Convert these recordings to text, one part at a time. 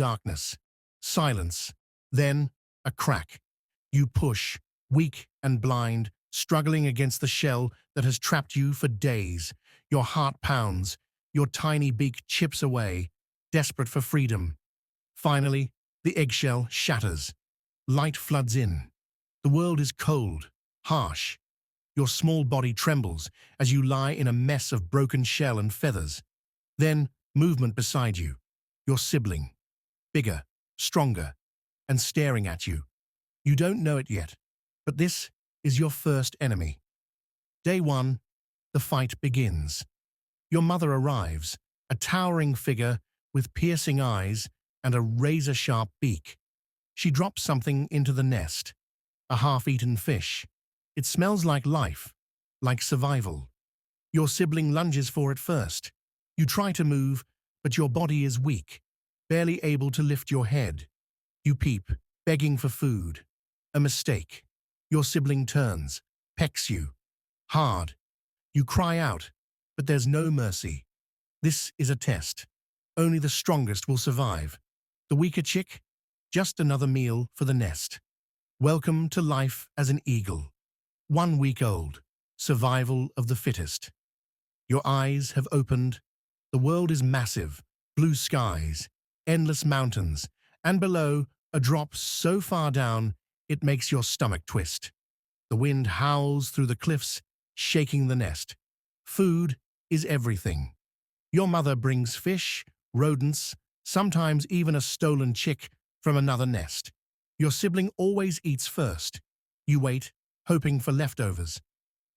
Darkness, silence, then a crack. You push, weak and blind, struggling against the shell that has trapped you for days. Your heart pounds, your tiny beak chips away, desperate for freedom. Finally, the eggshell shatters. Light floods in. The world is cold, harsh. Your small body trembles as you lie in a mess of broken shell and feathers. Then, movement beside you. Your sibling. Bigger, stronger, and staring at you. You don't know it yet, but this is your first enemy. Day 1, the fight begins. Your mother arrives, a towering figure with piercing eyes and a razor-sharp beak. She drops something into the nest, a half-eaten fish. It smells like life, like survival. Your sibling lunges for it first. You try to move, but your body is weak, barely able to lift your head. You peep, begging for food. A mistake. Your sibling turns, pecks you. Hard. You cry out, but there's no mercy. This is a test. Only the strongest will survive. The weaker chick? Just another meal for the nest. Welcome to life as an eagle. 1 week old. Survival of the fittest. Your eyes have opened. The world is massive. Blue skies, endless mountains, and below, a drop so far down, it makes your stomach twist. The wind howls through the cliffs, shaking the nest. Food is everything. Your mother brings fish, rodents, sometimes even a stolen chick from another nest. Your sibling always eats first. You wait, hoping for leftovers.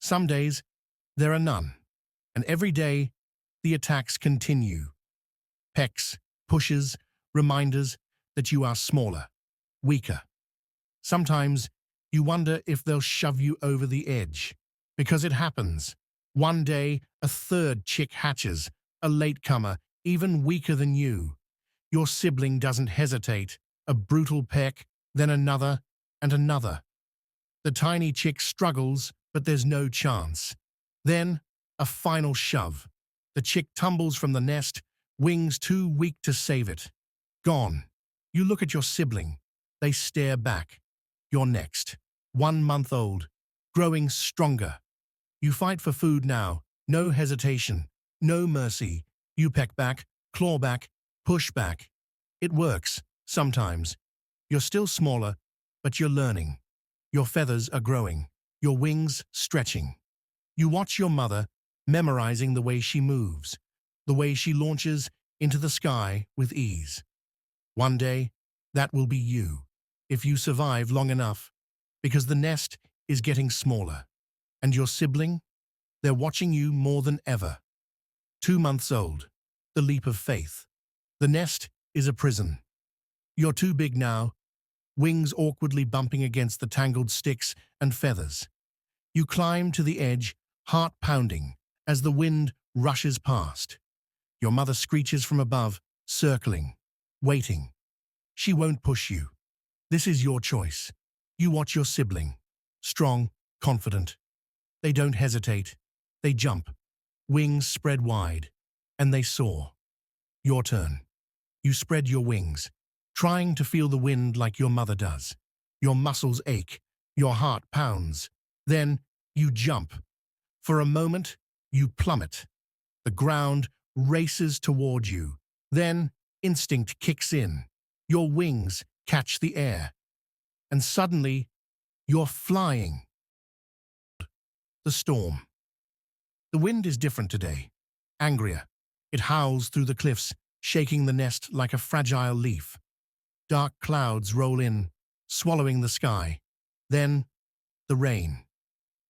Some days, there are none. And every day, the attacks continue. Pecks, pushes, reminders that you are smaller, weaker. Sometimes you wonder if they'll shove you over the edge. Because it happens. One day, a third chick hatches, a latecomer, even weaker than you. Your sibling doesn't hesitate. A brutal peck, then another, and another. The tiny chick struggles, but there's no chance. Then, a final shove. The chick tumbles from the nest, wings too weak to save it. Gone. You look at your sibling. They stare back. You're next. 1 month old. Growing stronger. You fight for food now. No hesitation. No mercy. You peck back, claw back, push back. It works, sometimes. You're still smaller, but you're learning. Your feathers are growing. Your wings stretching. You watch your mother, memorizing the way she moves, the way she launches into the sky with ease. One day, that will be you, if you survive long enough, because the nest is getting smaller. And your sibling? They're watching you more than ever. 2 months old. The leap of faith. The nest is a prison. You're too big now, wings awkwardly bumping against the tangled sticks and feathers. You climb to the edge, heart pounding, as the wind rushes past. Your mother screeches from above, circling, waiting. She won't push you. This is your choice. You watch your sibling. Strong, confident. They don't hesitate. They jump. Wings spread wide. And they soar. Your turn. You spread your wings, trying to feel the wind like your mother does. Your muscles ache. Your heart pounds. Then you jump. For a moment, you plummet. The ground races toward you. Then instinct kicks in. Your wings catch the air. And suddenly, you're flying. The storm. The wind is different today. Angrier. It howls through the cliffs, shaking the nest like a fragile leaf. Dark clouds roll in, swallowing the sky. Then, the rain.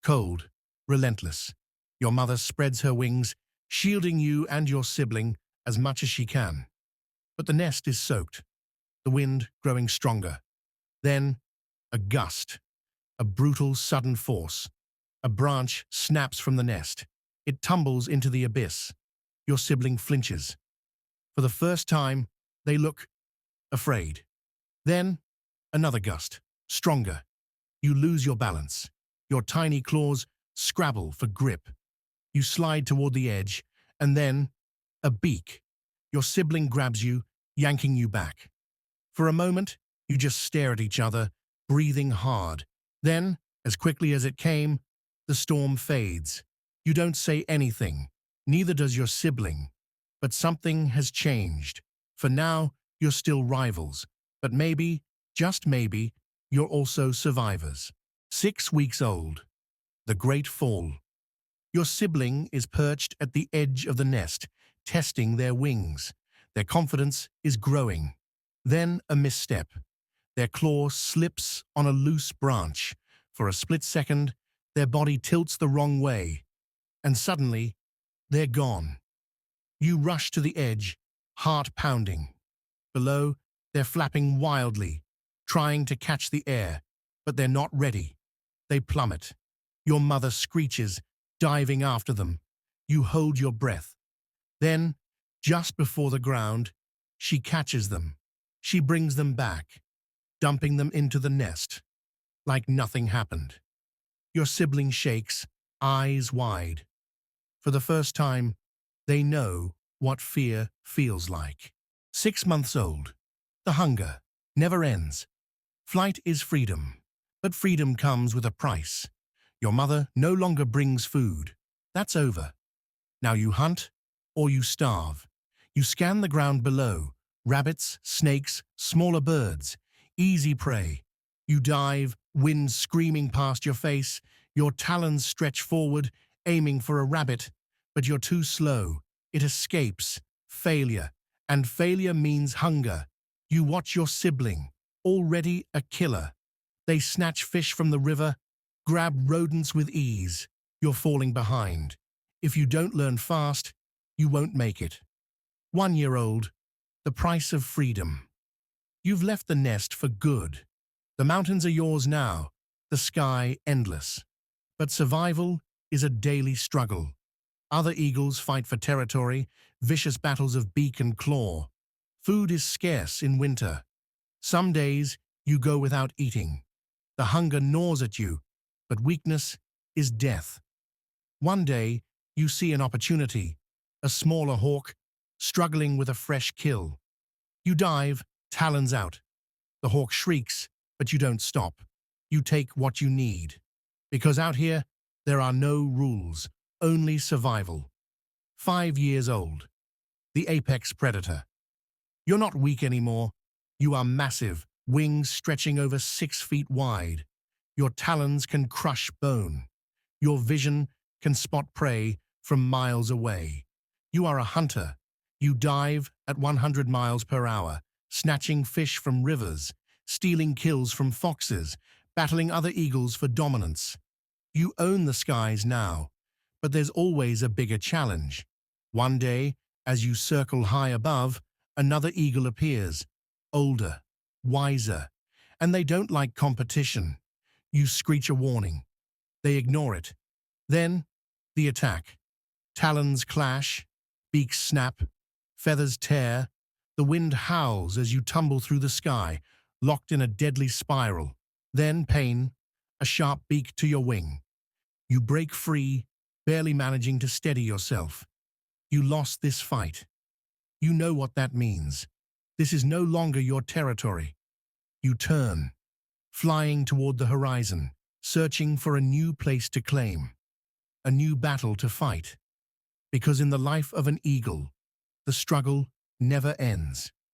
Cold, relentless. Your mother spreads her wings, shielding you and your sibling as much as she can. But the nest is soaked, the wind growing stronger. Then, a gust, a brutal sudden force. A branch snaps from the nest. It tumbles into the abyss. Your sibling flinches. For the first time, they look afraid. Then, another gust, stronger. You lose your balance. Your tiny claws scrabble for grip. You slide toward the edge, and then, a beak. Your sibling grabs you, yanking you back. For a moment, you just stare at each other, breathing hard. Then, as quickly as it came, the storm fades. You don't say anything, neither does your sibling. But something has changed. For now, you're still rivals, but maybe, just maybe, you're also survivors. 6 weeks old. The Great Fall. Your sibling is perched at the edge of the nest, testing their wings. Their confidence is growing. Then a misstep. Their claw slips on a loose branch. For a split second, their body tilts the wrong way. And suddenly, they're gone. You rush to the edge, heart pounding. Below, they're flapping wildly, trying to catch the air, but they're not ready. They plummet. Your mother screeches, diving after them. You hold your breath. Then, just before the ground, she catches them. She brings them back, dumping them into the nest, like nothing happened. Your sibling shakes, eyes wide. For the first time, they know what fear feels like. 6 months old. The hunger never ends. Flight is freedom, but freedom comes with a price. Your mother no longer brings food. That's over. Now you hunt or you starve. You scan the ground below. Rabbits, snakes, smaller birds. Easy prey. You dive, wind screaming past your face. Your talons stretch forward, aiming for a rabbit. But you're too slow. It escapes. Failure. And failure means hunger. You watch your sibling, already a killer. They snatch fish from the river, grab rodents with ease. You're falling behind. If you don't learn fast, you won't make it. 1 year old. The price of freedom. You've left the nest for good. The mountains are yours now, the sky endless. But survival is a daily struggle. Other eagles fight for territory, vicious battles of beak and claw. Food is scarce in winter. Some days you go without eating. The hunger gnaws at you, but weakness is death. One day you see an opportunity, a smaller hawk struggling with a fresh kill. You dive, talons out. The hawk shrieks, but you don't stop. You take what you need. Because out here, there are no rules, only survival. 5 years old. The apex predator. You're not weak anymore. You are massive, wings stretching over 6 feet wide. Your talons can crush bone. Your vision can spot prey from miles away. You are a hunter. You dive at 100 miles per hour, snatching fish from rivers, stealing kills from foxes, battling other eagles for dominance. You own the skies now, but there's always a bigger challenge. One day, as you circle high above, another eagle appears, older, wiser, and they don't like competition. You screech a warning. They ignore it. Then, the attack. Talons clash, beaks snap, feathers tear. The wind howls as you tumble through the sky, locked in a deadly spiral. Then pain, a sharp beak to your wing. You break free, barely managing to steady yourself. You lost this fight. You know what that means. This is no longer your territory. You turn, flying toward the horizon, searching for a new place to claim, a new battle to fight. Because in the life of an eagle, the struggle never ends.